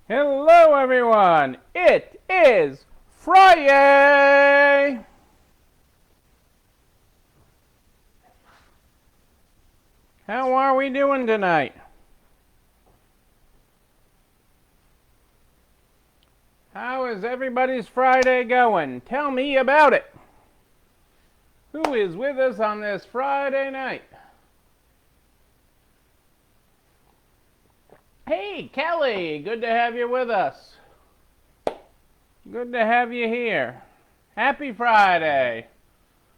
Hello, everyone. It is Friday. How are we doing tonight? How is everybody's Friday going? Tell me about it. Who is with us on this Friday night? Hey, Kelly. Good to have you with us. Good to have you here. Happy Friday.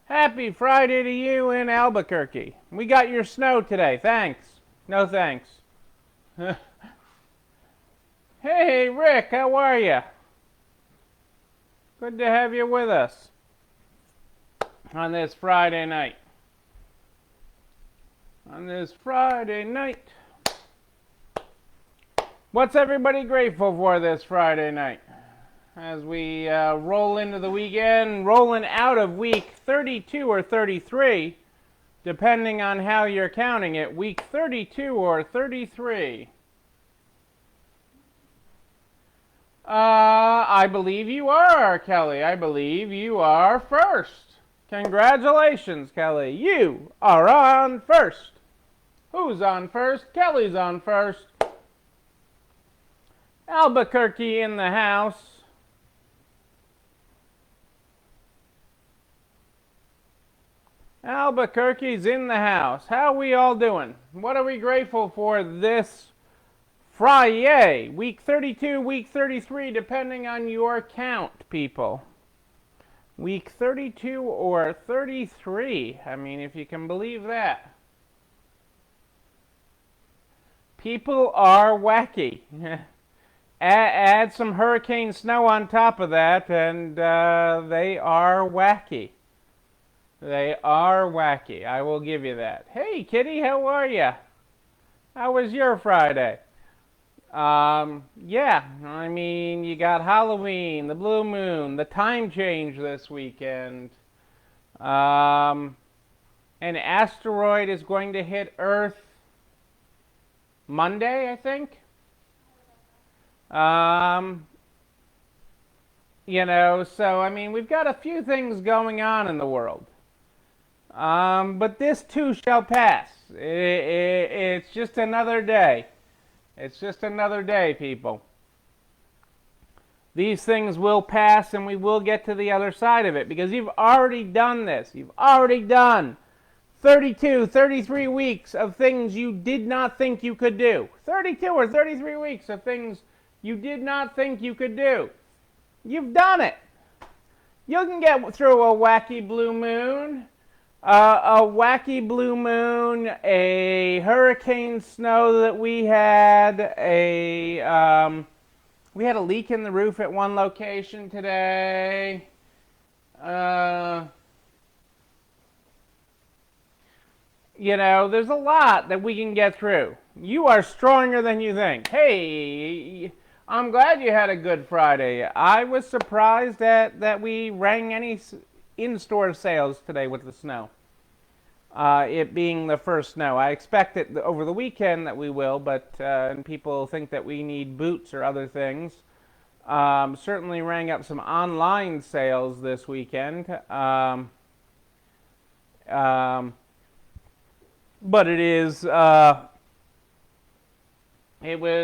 Happy Friday to you in Albuquerque. We got your snow today. Thanks. No thanks. Hey, Rick. How are you? Good to have you with us on this Friday night. What's everybody grateful for this Friday night? As we roll into the weekend, rolling out of week 32 or 33, depending on how you're counting it, week 32 or 33. I believe you are, Kelly. I believe you are first. Congratulations, Kelly. You are on first. Who's on first? Kelly's on first. Albuquerque in the house. Albuquerque's in the house. How are we all doing? What are we grateful for this Friday? Week 32, week 33, depending on your count, people. Week 32 or 33. I mean, if you can believe that. People are wacky. Add some hurricane snow on top of that, and they are wacky. They are wacky. I will give you that. Hey, Kitty, how are you? How was your Friday? Yeah, I mean, you got Halloween, the blue moon, the time change this weekend. An asteroid is going to hit Earth Monday, I think. So, I mean, we've got a few things going on in the world. But this too shall pass. It's just another day. It's just another day, people. These things will pass and we will get to the other side of it because you've already done this. You've already done 32, 33 weeks of things you did not think you could do. 32 or 33 weeks of things you did not think you could do. You've done it. You can get through a wacky blue moon. A hurricane snow that we had, we had a leak in the roof at one location today. There's a lot that we can get through. You are stronger than you think. Hey, I'm glad you had a good Friday. I was surprised that we rang any in-store sales today with the snow. It being the first snow. I expect it over the weekend that we will, but and people think that we need boots or other things. Certainly rang up some online sales this weekend. But it is it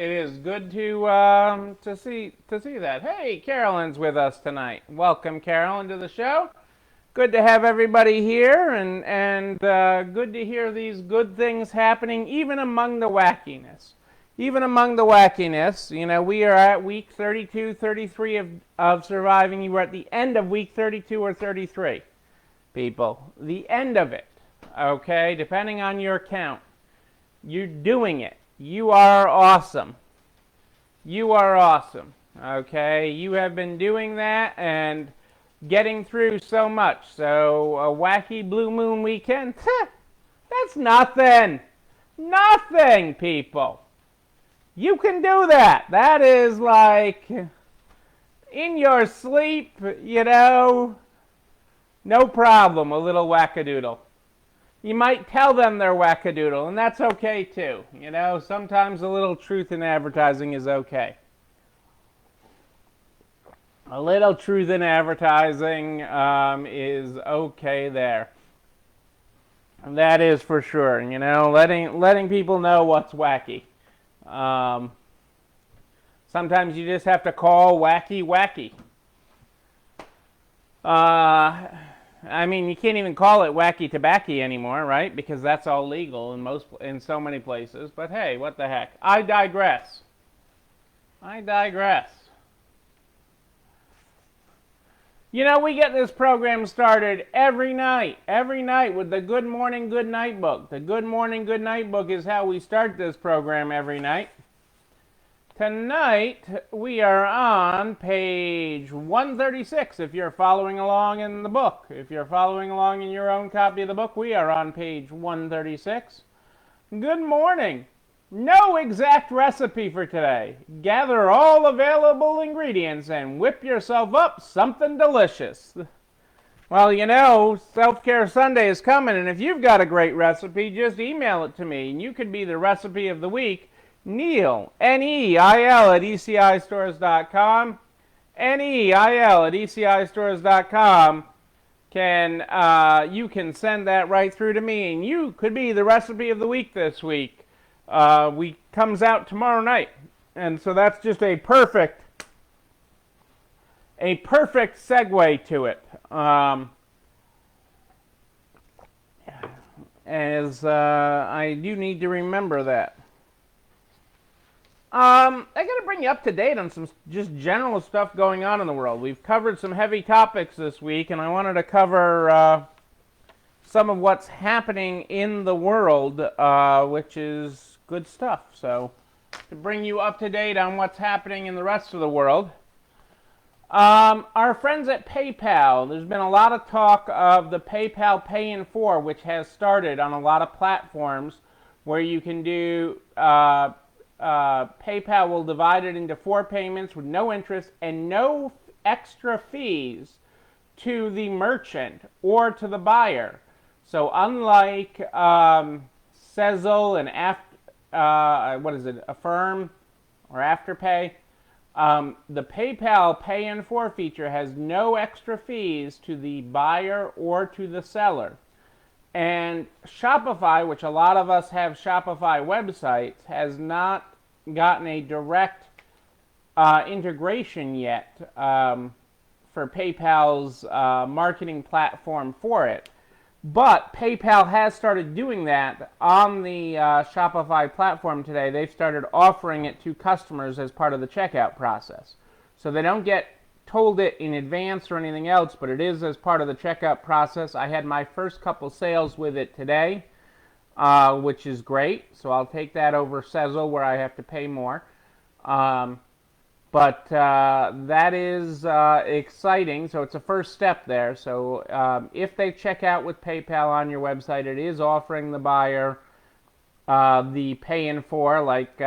is good to see that. Hey, Carolyn's with us tonight. Welcome, Carolyn, to the show. Good to have everybody here, and good to hear these good things happening, even among the wackiness. Even among the wackiness, we are at week 32, 33 of surviving. You were at the end of week 32 or 33, people. The end of it, okay? Depending on your count. You're doing it. You are awesome. You are awesome, okay? You have been doing that, and getting through so much. So a wacky blue moon weekend, that's nothing. Nothing, people. You can do that. That is like in your sleep, no problem, a little wackadoodle. You might tell them they're wackadoodle, and that's okay too. You know, sometimes a little truth in advertising is okay. A little truth in advertising is okay there. And that is for sure. You know, letting people know what's wacky. Sometimes you just have to call wacky wacky. I mean, you can't even call it wacky tobacco anymore, right? Because that's all legal in so many places. But hey, what the heck? I digress. You know, we get this program started every night with the Good Morning, Good Night book. The Good Morning, Good Night book is how we start this program every night. Tonight, we are on page 136, if you're following along in the book. If you're following along in your own copy of the book, we are on page 136. Good morning. No exact recipe for today. Gather all available ingredients and whip yourself up something delicious. Well, you know, Self-Care Sunday is coming, and if you've got a great recipe, just email it to me, and you could be the recipe of the week. Neil, N-E-I-L at ECIstores.com. N-E-I-L at ECIstores.com. You can send that right through to me, and you could be the recipe of the week this week. Comes out tomorrow night, and so that's just a perfect segue to it. As I do need to remember that. I got to bring you up to date on some just general stuff going on in the world. We've covered some heavy topics this week, and I wanted to cover some of what's happening in the world, which is good stuff. So, to bring you up to date on what's happening in the rest of the world, our friends at PayPal, there's been a lot of talk of the PayPal Pay in 4, which has started on a lot of platforms where you can do, PayPal will divide it into 4 payments with no interest and no extra fees to the merchant or to the buyer. So unlike Sezzle and Affirm or Afterpay, the PayPal Pay in 4 feature has no extra fees to the buyer or to the seller. And Shopify, which a lot of us have Shopify websites, has not gotten a direct integration yet for PayPal's marketing platform for it. But PayPal has started doing that on the Shopify platform today. They've started offering it to customers as part of the checkout process. So they don't get told it in advance or anything else, but it is as part of the checkout process. I had my first couple sales with it today, which is great. So I'll take that over Sezzle where I have to pay more. But that is exciting. So it's a first step there. So if they check out with PayPal on your website, it is offering the buyer the Pay in 4. Like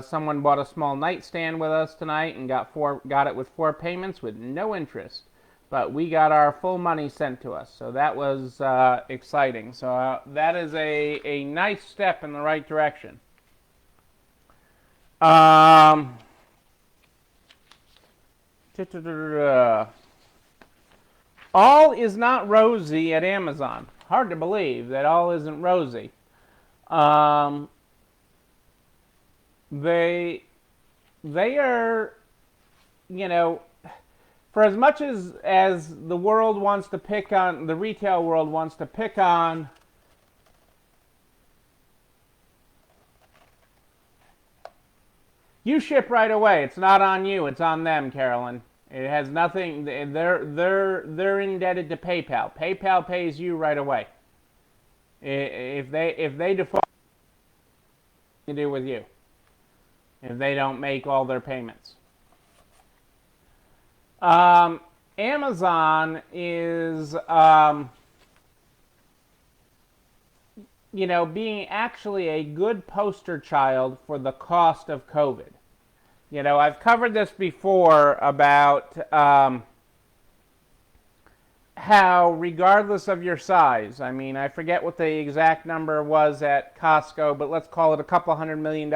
someone bought a small nightstand with us tonight and got it with 4 payments with no interest. But we got our full money sent to us. So that was exciting. So that is a nice step in the right direction. All is not rosy at Amazon. Hard to believe that all isn't rosy. They are, you know, for as much as the world wants to pick on, the retail world wants to pick on you ship right away. It's not on you. It's on them, Carolyn. It has nothing. They're indebted to PayPal. PayPal pays you right away. If they default, to do with you. If they don't make all their payments. Amazon is, being actually a good poster child for the cost of COVID. I've covered this before about how regardless of your size, I mean, I forget what the exact number was at Costco, but let's call it a couple $100 million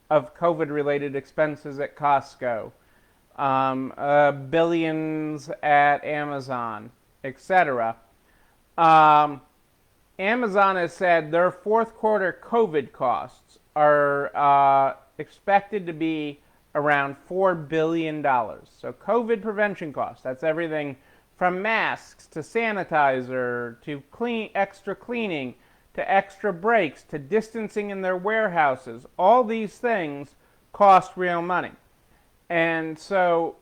of COVID-related expenses at Costco, billions at Amazon, etc. Amazon has said their fourth quarter COVID costs are expected to be around $4 billion. So COVID prevention costs, that's everything from masks to sanitizer to extra cleaning to extra breaks to distancing in their warehouses. All these things cost real money. And so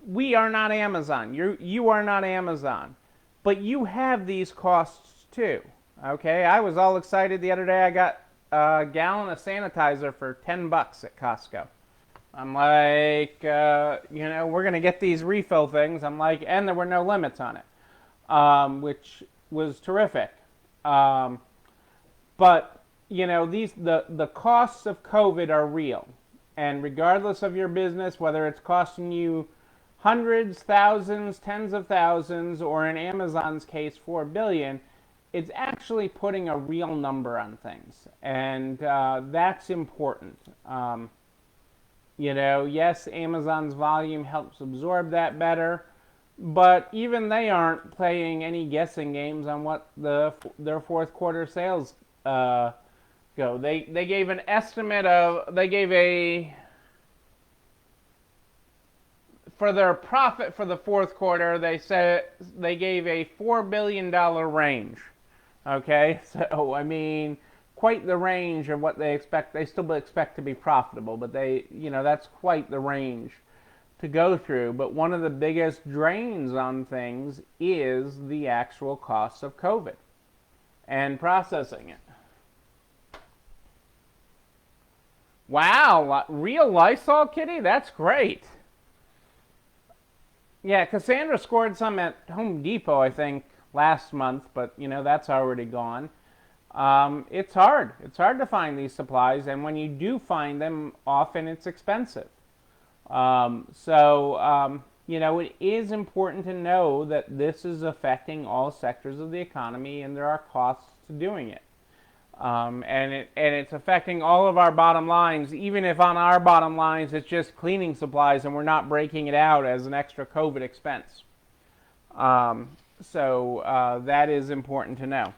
we are not Amazon. You are not Amazon. But you have these costs too. Okay, I was all excited the other day. I got a gallon of sanitizer for $10 at Costco. I'm like, we're going to get these refill things. I'm like, and there were no limits on it, which was terrific. But, the costs of COVID are real. And regardless of your business, whether it's costing you hundreds, thousands, tens of thousands, or in Amazon's case, $4 billion, it's actually putting a real number on things. And that's important. Yes, Amazon's volume helps absorb that better, but even they aren't playing any guessing games on what their fourth quarter sales go. They gave an estimate of, for their profit for the fourth quarter, they said they gave a $4 billion range. Okay, so I mean, quite the range of what they expect. They still expect to be profitable, but that's quite the range to go through. But one of the biggest drains on things is the actual costs of COVID and processing it. Wow, real Lysol kitty? That's great. Yeah, Cassandra scored some at Home Depot, I think, last month, but that's already gone. It's hard. It's hard to find these supplies, and when you do find them, often it's expensive. It is important to know that this is affecting all sectors of the economy, and there are costs to doing it. And it's affecting all of our bottom lines, even if on our bottom lines it's just cleaning supplies and we're not breaking it out as an extra COVID expense. That is important to know.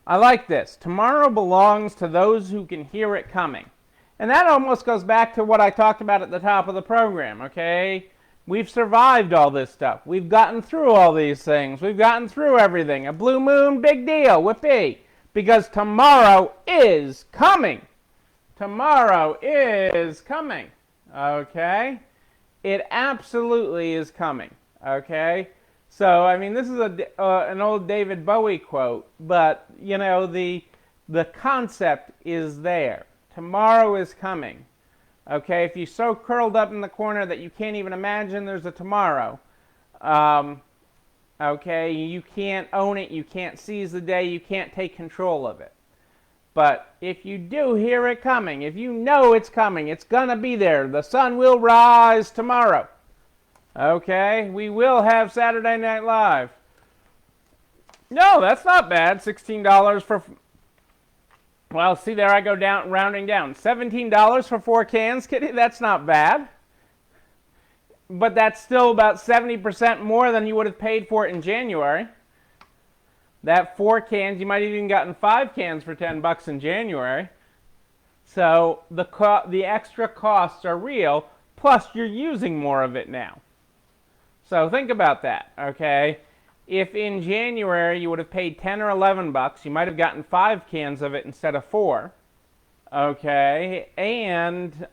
I like this. Tomorrow belongs to those who can hear it coming. And that almost goes back to what I talked about at the top of the program, okay? We've survived all this stuff. We've gotten through all these things. We've gotten through everything. A blue moon, big deal, whoopee. Because tomorrow is coming. Tomorrow is coming, okay? It absolutely is coming, okay? So, I mean, this is an old David Bowie quote, but, the concept is there. Tomorrow is coming. Okay, if you're so curled up in the corner that you can't even imagine there's a tomorrow, okay, you can't own it, you can't seize the day, you can't take control of it. But if you do hear it coming, if you know it's coming, it's going to be there. The sun will rise tomorrow. Okay, we will have Saturday Night Live. No, that's not bad. $16 for... Well, see, there I go down, rounding down. $17 for 4 cans, Kitty? That's not bad. But that's still about 70% more than you would have paid for it in January. That 4 cans, you might have even gotten 5 cans for $10 in January. So the extra costs are real, plus you're using more of it now. So think about that, okay? If in January you would have paid $10 or $11, you might have gotten 5 cans of it instead of 4. Okay, and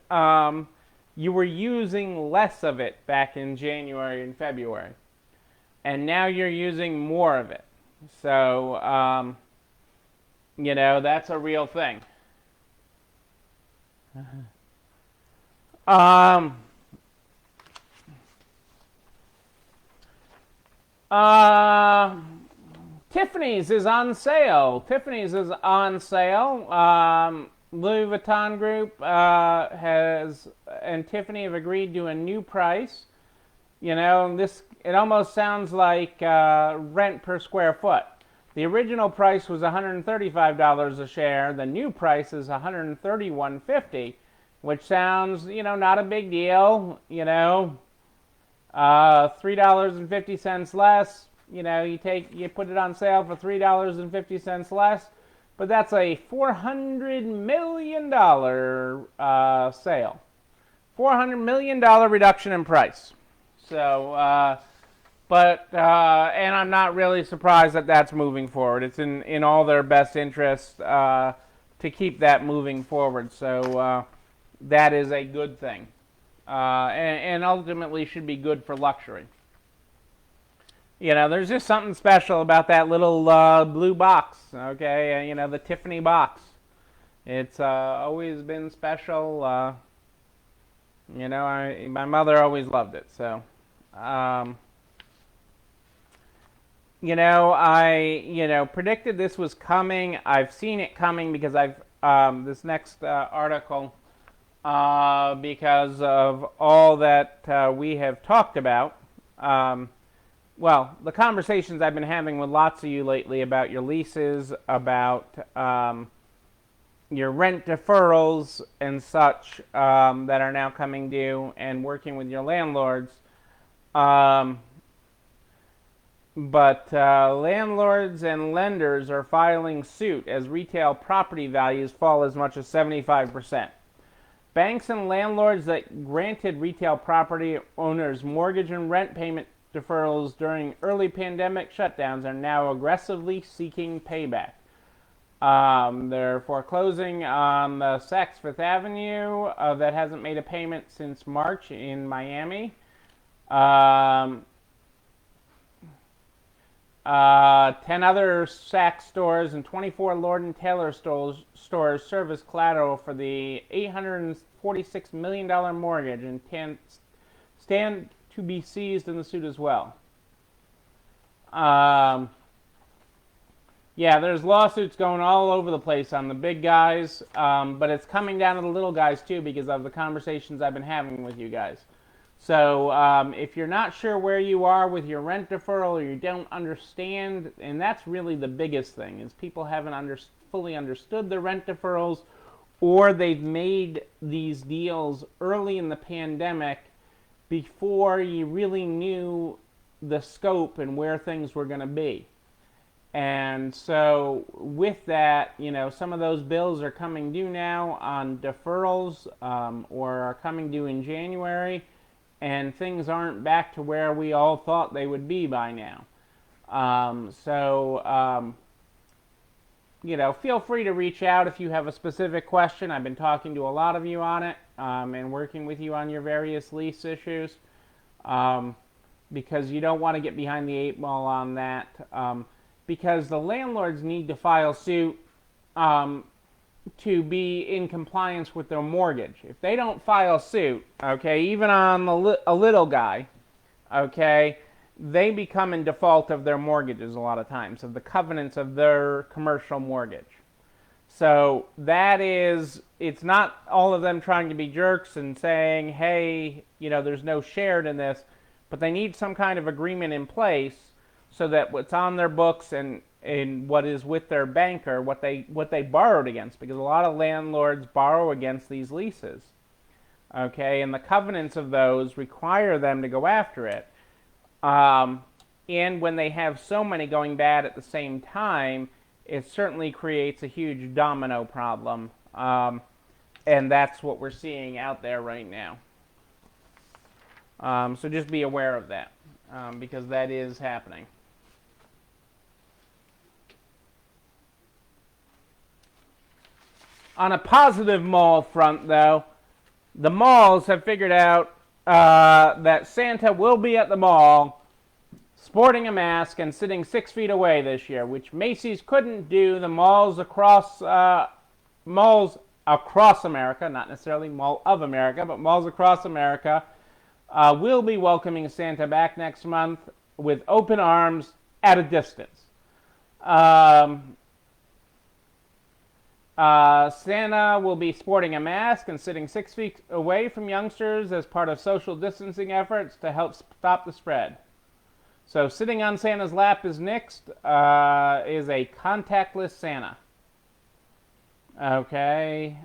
you were using less of it back in January and February. And now you're using more of it. So, that's a real thing. Tiffany's is on sale. Tiffany's is on sale. Louis Vuitton Group and Tiffany have agreed to a new price it almost sounds like rent per square foot. The original price was $135 a share. The new price is $131.50, which sounds, not a big deal. $3.50 less. You put it on sale for $3.50 less, but that's a $400 million sale. $400 million reduction in price. So, and I'm not really surprised that that's moving forward. It's in all their best interest to keep that moving forward. So that is a good thing, and ultimately should be good for luxury. There's just something special about that little blue box, okay? The Tiffany box. It's always been special. My mother always loved it. So, I predicted this was coming. I've seen it coming because this next article, because of all that we have talked about. Well, the conversations I've been having with lots of you lately about your leases, about your rent deferrals and such that are now coming due, and working with your landlords. But landlords and lenders are filing suit as retail property values fall as much as 75%. Banks and landlords that granted retail property owners mortgage and rent payment deferrals during early pandemic shutdowns are now aggressively seeking payback. They're foreclosing on the Saks Fifth Avenue that hasn't made a payment since March in Miami. 10 other Saks stores and 24 Lord & Taylor stores serve as collateral for the $846 million mortgage and stand to be seized in the suit as well. There's lawsuits going all over the place on the big guys, but it's coming down to the little guys too because of the conversations I've been having with you guys. So if you're not sure where you are with your rent deferral, or you don't understand, and that's really the biggest thing, is people haven't fully understood the rent deferrals, or they've made these deals early in the pandemic before you really knew the scope and where things were going to be. And so with that, some of those bills are coming due now on deferrals or are coming due in January, and things aren't back to where we all thought they would be by now. Feel free to reach out if you have a specific question. I've been talking to a lot of you on it and working with you on your various lease issues because you don't want to get behind the 8 ball on that because the landlords need to file suit to be in compliance with their mortgage. If they don't file suit, even on a little guy, they become in default of their mortgages a lot of times, of the covenants of their commercial mortgage. So it's not all of them trying to be jerks and saying, hey, there's no shared in this, but they need some kind of agreement in place so that what's on their books and what is with their banker, what they borrowed against, because a lot of landlords borrow against these leases, and the covenants of those require them to go after it. And when they have so many going bad at the same time, it certainly creates a huge domino problem, and that's what we're seeing out there right now. So just be aware of that, because that is happening. On a positive mall front, though, the malls have figured out that Santa will be at the mall sporting a mask and sitting 6 feet away this year, which Macy's couldn't do. The malls across America, not necessarily Mall of America, but malls across America, will be welcoming Santa back next month with open arms at a distance. Santa will be sporting a mask and sitting 6 feet away from youngsters as part of social distancing efforts to help stop the spread. So sitting on Santa's lap is next, is a contactless Santa. Okay.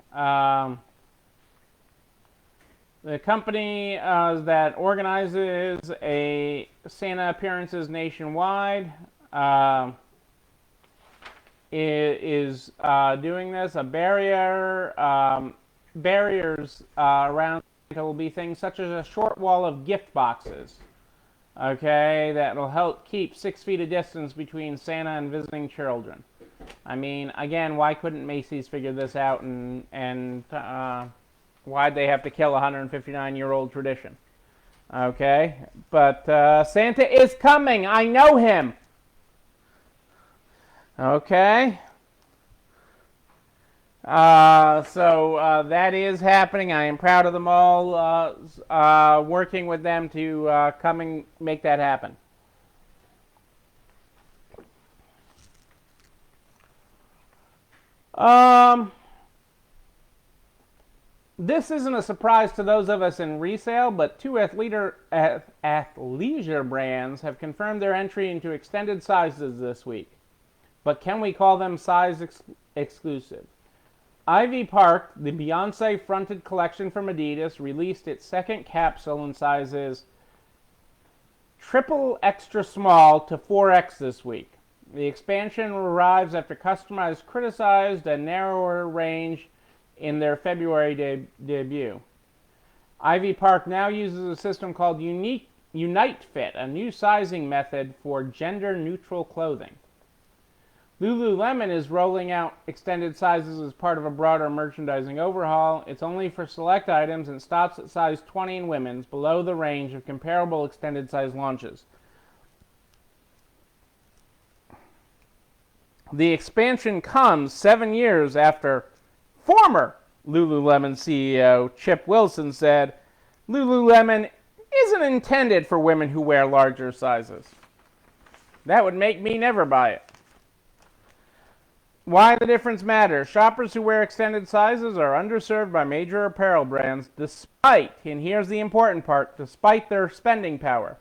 The company that organizes Santa appearances nationwide is doing this. Barriers around Santa will be things such as a short wall of gift boxes. Okay, that will help keep 6 feet of distance between Santa and visiting children. I mean, again, why couldn't Macy's figure this out, and why'd they have to kill a 159-year-old tradition? Okay, but Santa is coming. I know him. Okay. So that is happening. I am proud of them all working with them to come and make that happen. This isn't a surprise to those of us in resale, but two athleisure brands have confirmed their entry into extended sizes this week. But can we call them size exclusive? Ivy Park, the Beyonce-fronted collection from Adidas, released its second capsule in sizes triple extra small to 4X this week. The expansion arrives after customers criticized a narrower range in their February debut. Ivy Park now uses a system called Unite Fit, a new sizing method for gender-neutral clothing. Lululemon is rolling out extended sizes as part of a broader merchandising overhaul. It's only for select items and stops at size 20 in women's, below the range of comparable extended size launches. The expansion comes 7 years after former Lululemon CEO Chip Wilson said, Lululemon isn't intended for women who wear larger sizes. That would make me never buy it. Why the difference matters. Shoppers who wear extended sizes are underserved by major apparel brands despite, and here's the important part, despite their spending power.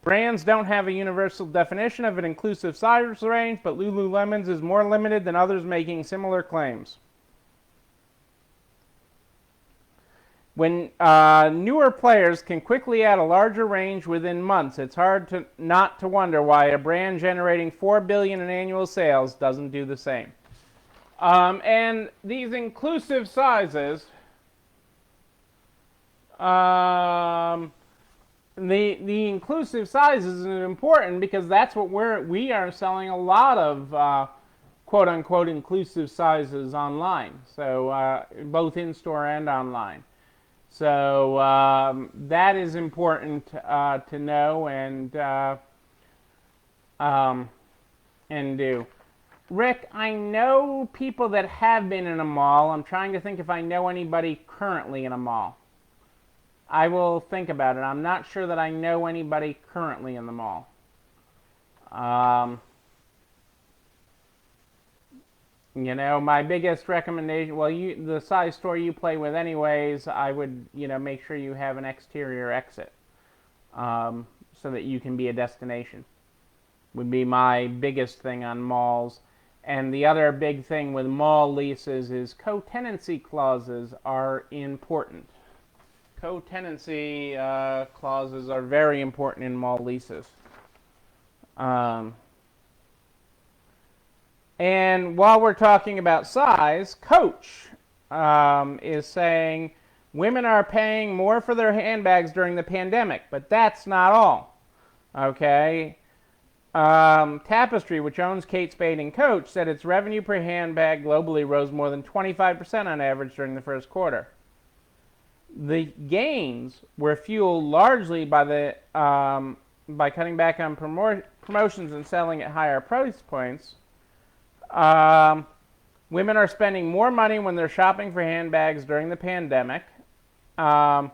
Brands don't have a universal definition of an inclusive size range, but Lululemon's is more limited than others making similar claims. When newer players can quickly add a larger range within months, it's hard not to wonder why a brand generating $4 billion in annual sales doesn't do the same. And these inclusive sizes, the inclusive sizes is important because that's what we are selling a lot of quote unquote inclusive sizes online. So both in store and online. So that is important to know and do. Rick, I know people that have been in a mall. I'm trying to think if I know anybody currently in a mall. I will think about it. I'm not sure that I know anybody currently in the mall. You know, my biggest recommendation, well, the size store you play with anyways, I would, make sure you have an exterior exit so that you can be a destination. Would be my biggest thing on malls. And the other big thing with mall leases is co-tenancy clauses are important. Co-tenancy clauses are very important in mall leases. And while we're talking about size, Coach is saying women are paying more for their handbags during the pandemic, but that's not all. Okay? Tapestry, which owns Kate Spade and Coach, said its revenue per handbag globally rose more than 25% on average during the first quarter. The gains were fueled largely by cutting back on promotions and selling at higher price points. Women are spending more money when they're shopping for handbags during the pandemic. And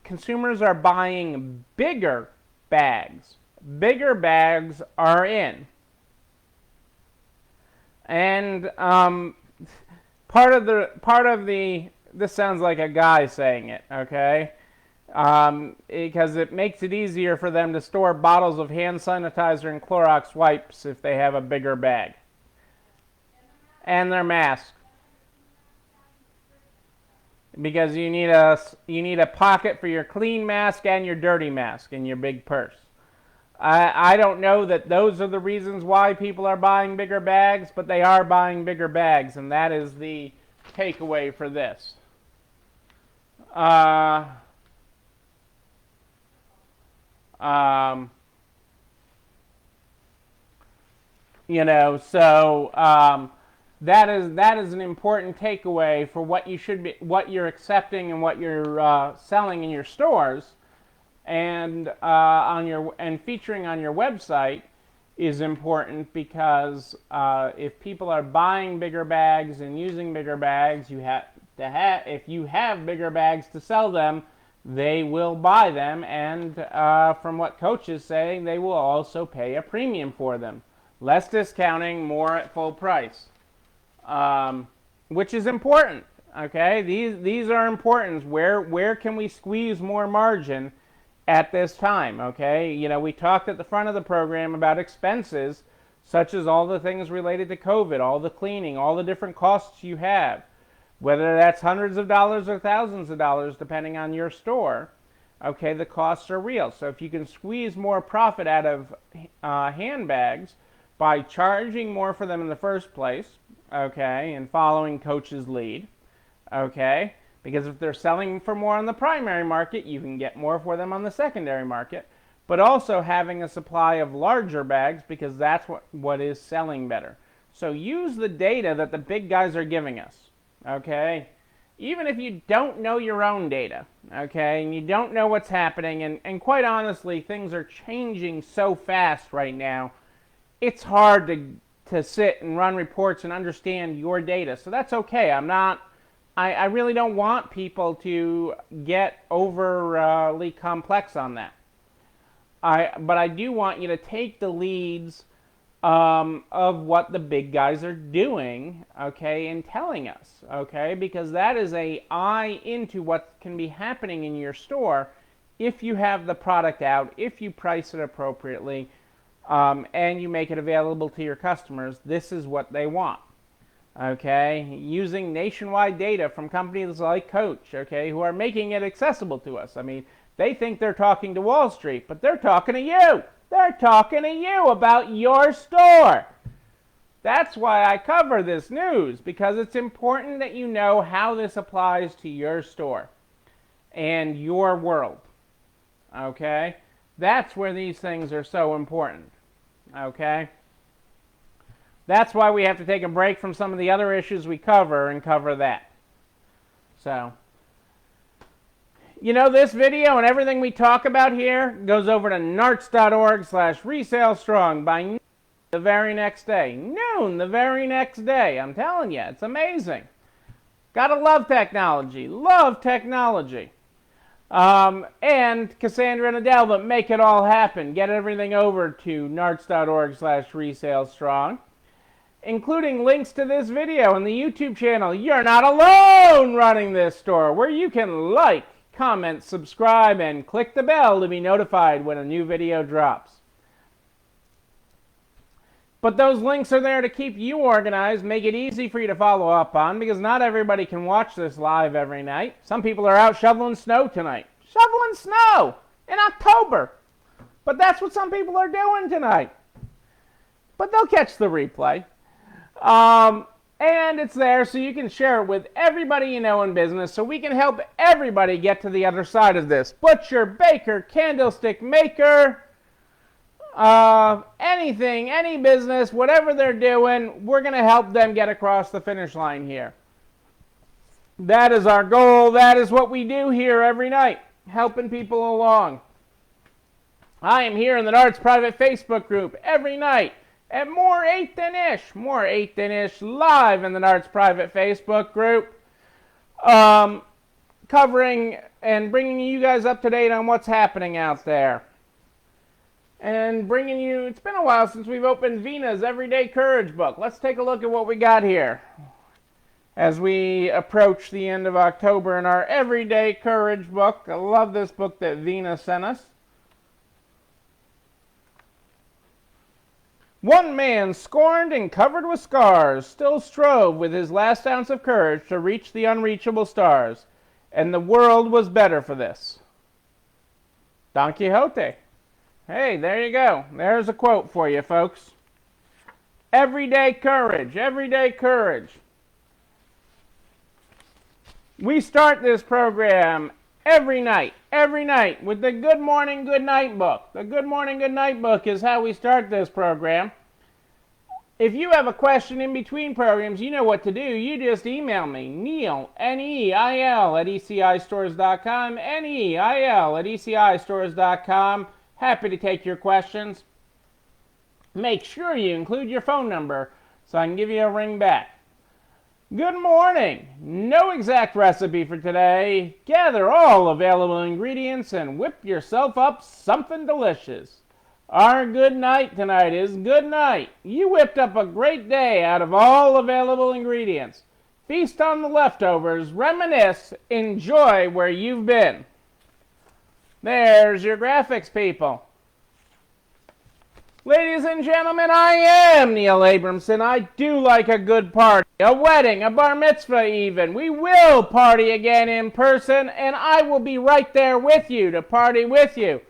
consumers are buying bigger bags. Bigger bags are in. And this sounds like a guy saying it, okay? Because it makes it easier for them to store bottles of hand sanitizer and Clorox wipes if they have a bigger bag. And their mask. Because you need a pocket for your clean mask and your dirty mask in your big purse. I don't know that those are the reasons why people are buying bigger bags, but they are buying bigger bags, and that is the takeaway for this. That is an important takeaway for what you're accepting and what you're selling in your stores, and featuring on your website is important because if people are buying bigger bags and using bigger bags, if you have bigger bags to sell them, they will buy them, and from what coaches say, they will also pay a premium for them. Less discounting, more at full price, which is important. Okay, these are important. Where can we squeeze more margin at this time? Okay, we talked at the front of the program about expenses, such as all the things related to COVID, all the cleaning, all the different costs you have, whether that's hundreds of dollars or thousands of dollars, depending on your store. Okay, the costs are real. So if you can squeeze more profit out of handbags by charging more for them in the first place, okay, and following coach's lead, okay, because if they're selling for more on the primary market, you can get more for them on the secondary market, but also having a supply of larger bags because that's what is selling better. So use the data that the big guys are giving us, okay, even if you don't know your own data, okay, and you don't know what's happening, and quite honestly, things are changing so fast right now, it's hard to sit and run reports and understand your data. So that's okay. I really don't want people to get overly complex on that. But I do want you to take the leads of what the big guys are doing, okay, and telling us, okay, because that is an eye into what can be happening in your store if you have the product out, if you price it appropriately, and you make it available to your customers. This is what they want, okay, using nationwide data from companies like Coach, okay, who are making it accessible to us. I mean, they think they're talking to Wall Street, but they're talking to you. They're talking to you about your store. That's why I cover this news, because it's important that you know how this applies to your store and your world, okay? That's where these things are so important, okay? That's why we have to take a break from some of the other issues we cover and cover that. So, this video and everything we talk about here goes over to narts.org/resalestrong by noon the very next day. Noon the very next day. I'm telling you, it's amazing. Gotta love technology. Love technology. And Cassandra and Adelva make it all happen. Get everything over to narts.org/resalestrong, including links to this video and the YouTube channel. You're not alone running this store, where you can like, comment, subscribe, and click the bell to be notified when a new video drops. But those links are there to keep you organized, make it easy for you to follow up on, because not everybody can watch this live every night. Some people are out shoveling snow tonight. Shoveling snow in October. But that's what some people are doing tonight. But they'll catch the replay. And it's there so you can share it with everybody you know in business, so we can help everybody get to the other side of this. Butcher, baker, candlestick maker, anything, any business, whatever they're doing, we're going to help them get across the finish line here. That is our goal. That is what we do here every night, helping people along. I am here in the Narts private Facebook group every night at more 8 than ish, live in the Narts private Facebook group, covering and bringing you guys up to date on what's happening out there. and bringing you, it's been a while since we've opened Vina's Everyday Courage book. Let's take a look at what we got here as we approach the end of October in our Everyday Courage book. I love this book that Vina sent us. One man, scorned and covered with scars, still strove with his last ounce of courage to reach the unreachable stars, and the world was better for this. Don Quixote. Hey, there you go. There's a quote for you, folks. Everyday courage, everyday courage. We start this program every night with the Good Morning, Good Night book. The Good Morning, Good Night book is how we start this program. If you have a question in between programs, you know what to do. You just email me, Neil, Neil, at ECIstores.com, Neil at ECIstores.com. Happy to take your questions. Make sure you include your phone number so I can give you a ring back. Good morning. No exact recipe for today. Gather all available ingredients and whip yourself up something delicious. Our good night tonight is good night. You whipped up a great day out of all available ingredients. Feast on the leftovers, reminisce, enjoy where you've been. There's your graphics, people. Ladies and gentlemen, I am Neil Abramson. I do like a good party, a wedding, a bar mitzvah even. We will party again in person, and I will be right there with you to party with you.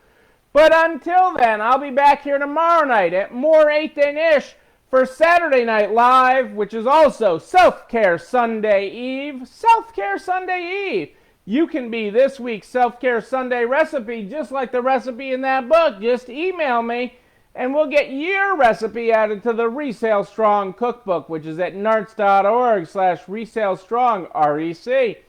But until then, I'll be back here tomorrow night at more 8 than ish for Saturday Night Live, which is also Self-Care Sunday Eve. Self-Care Sunday Eve. You can be this week's Self-Care Sunday recipe just like the recipe in that book. Just email me, and we'll get your recipe added to the Resale Strong cookbook, which is at narts.org/resalestrong, REC.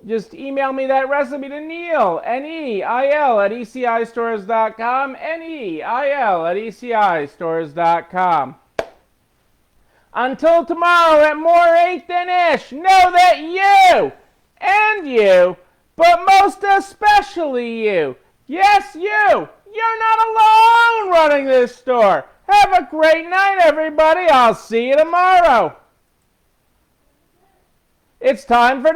Just email me that recipe to Neil, Neil, at ECIstores.com, Neil at ECIstores.com. Until tomorrow at more 8 than ish, know that you, and you, but most especially you, yes you, you're not alone running this store. Have a great night, everybody. I'll see you tomorrow. It's time for